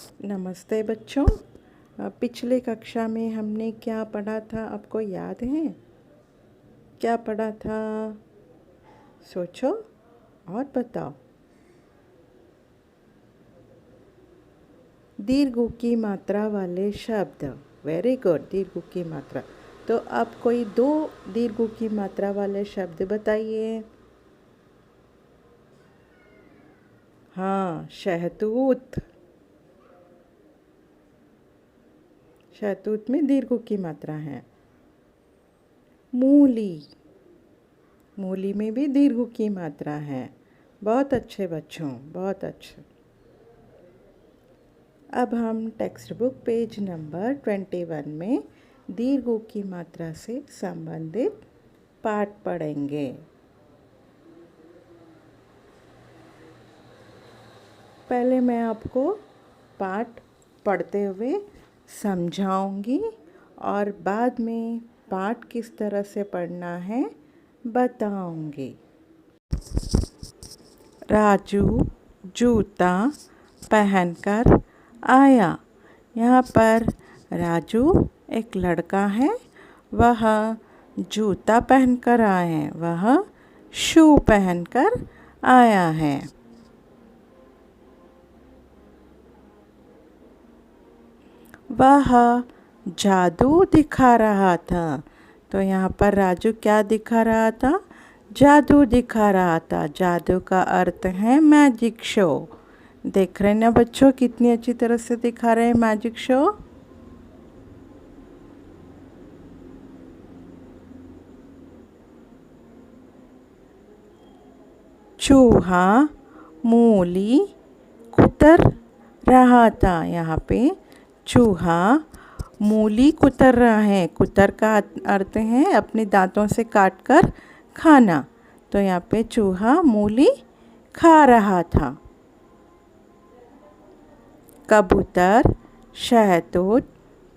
नमस्ते बच्चों। पिछले कक्षा में हमने क्या पढ़ा था, आपको याद है? क्या पढ़ा था? सोचो और बताओ। दीर्घ की मात्रा वाले शब्द। वेरी गुड, दीर्घ की मात्रा। तो अब कोई दो दीर्घ की मात्रा वाले शब्द बताइए। हाँ, शहतूत। शहतूत में दीर्घ की मात्रा है। मूली। मूली में भी दीर्घ की मात्रा है। बहुत अच्छे बच्चों, बहुत अच्छे। अब हम टेक्स्ट बुक पेज नंबर 21 में दीर्घ की मात्रा से संबंधित पाठ पढ़ेंगे। पहले मैं आपको पाठ पढ़ते हुए समझाऊंगी और बाद में पाठ किस तरह से पढ़ना है बताऊंगी। राजू जूता पहनकर आया। यहाँ पर राजू एक लड़का है, वह जूता पहनकर आया है, वह शू पहनकर आया है। वह जादू दिखा रहा था। तो यहाँ पर राजू क्या दिखा रहा था? जादू दिखा रहा था। जादू का अर्थ है मैजिक शो। देख रहे हैं ना बच्चों, कितनी अच्छी तरह से दिखा रहे हैं मैजिक शो। चूहा मूली कुतर रहा था। यहाँ पे चूहा मूली कुतर रहा है। कुतर का अर्थ है अपने दांतों से काटकर खाना। तो यहाँ पे चूहा मूली खा रहा था। कबूतर शहतूत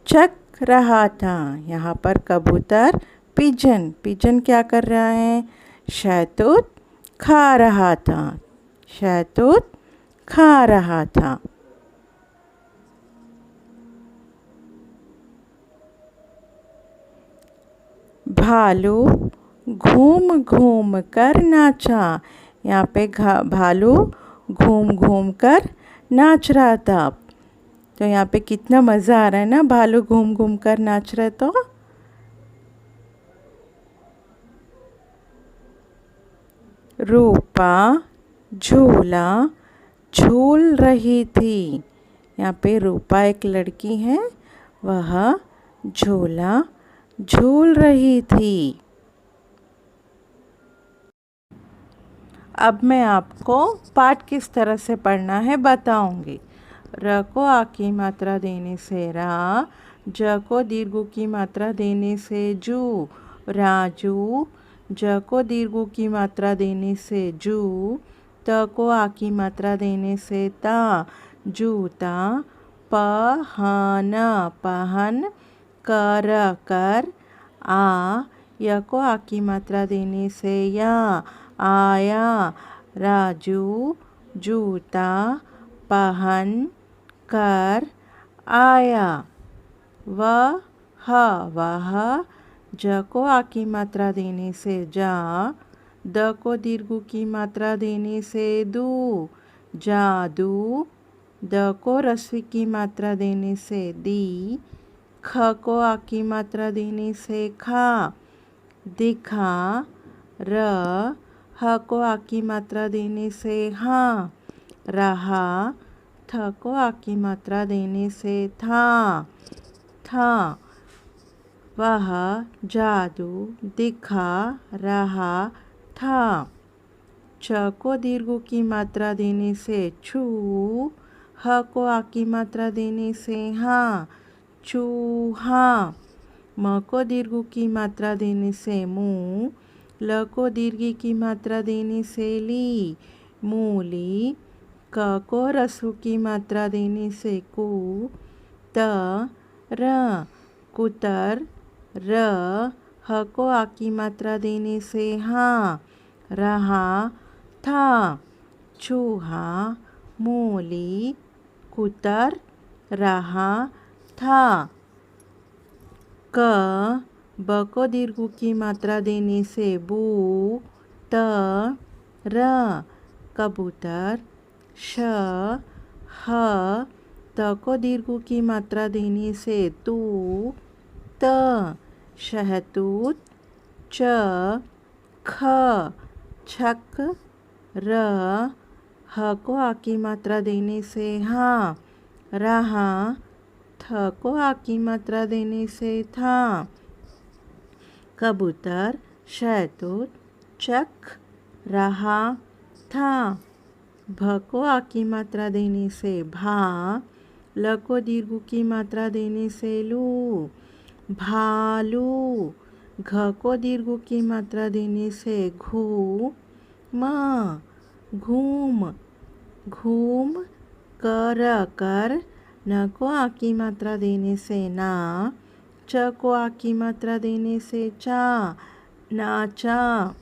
चख रहा था। यहाँ पर कबूतर पिजन पिजन क्या कर रहा है? शहतूत खा रहा था। शहतूत खा रहा था। भालू घूम घूम कर नाचा। यहाँ पे भालू घूम घूम कर नाच रहा था। तो यहाँ पे कितना मज़ा आ रहा है ना, भालू घूम घूम कर नाच रहे तो। रूपा झूला झूल रही थी। यहाँ पे रूपा एक लड़की है, वह झूला झूल रही थी। अब मैं आपको पाठ किस तरह से पढ़ना है बताऊंगी। र को आ की मात्रा देने से रा, ज को दीर्घ की मात्रा देने से जू, राजू। ज को दीर्घ की मात्रा देने से जू, त को आ की मात्रा देने से ता, जूता। पहन पहन कर कर आ, य को आ की मात्रा देने से या, आया। राजू जूता पहन कर आया। वह ज को आ की मात्रा देने से जा, द को दीर्घ की मात्रा देने से दू, जादू। द को रस्वी की मात्रा देने से दी, ख को आ की मात्रा देने से खा, दिखा। र ह को आ की मात्रा देने से हाँ, रहा। थ को आ की मात्रा देने से था, था। वह जादू दिखा रहा था। छ को दीर्घ की मात्रा देने से छू, ह को आ की मात्रा देने से हाँ, चूहा। म को दीर्घ की मात्रा देने से मुँह, ल को दीर्घ की मात्रा देने से ली, मूली। क को रस्व की मात्रा देने से कू, त र कुतर। र ह को आ की मात्रा देने से हाँ, रहा था। चूहा मूली कुतर रहा था। क ब को दीर्घ की मात्रा देने से बू त र कबूतर। श ह त को दीर्घ की मात्रा देने से तू त शहतूत। च ख छक। र ह को आ की मात्रा देने से हाँ रहा। थ को आ की मात्रा देने से था कबूतर। शहतूत चक रहा था। भ को आ की मात्रा देने से भा। ल को दीर्घ की मात्रा देने से लू भालू। घ को दीर्घ की मात्रा देने से घू म घूम घूम। कर कर। न को आ की मात्रा देने से ना। च को आ की मात्रा देने से चा नाचा।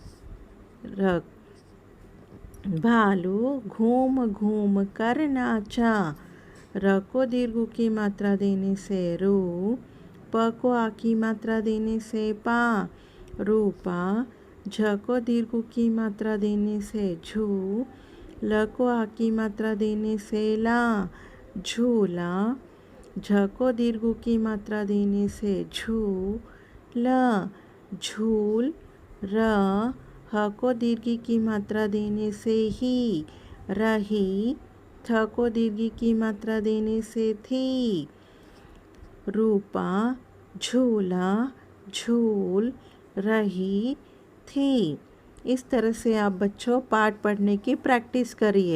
र भालू घूम घूम कर नाचा। र को दीर्घ की मात्रा देने से रू। प को आ की मात्रा देने से पा रूपा। झ को दीर्घ की मात्रा देने से झू। ल को आ की मात्रा देने से ला झूला। झ को दीर्घ की मात्रा देने से झू ल झूल। र ह को दीर्घ की मात्रा देने से ही रही। थ को दीर्घ की मात्रा देने से थी रूपा झूला झूल रही थी। इस तरह से आप बच्चों पाठ पढ़ने की प्रैक्टिस करिए।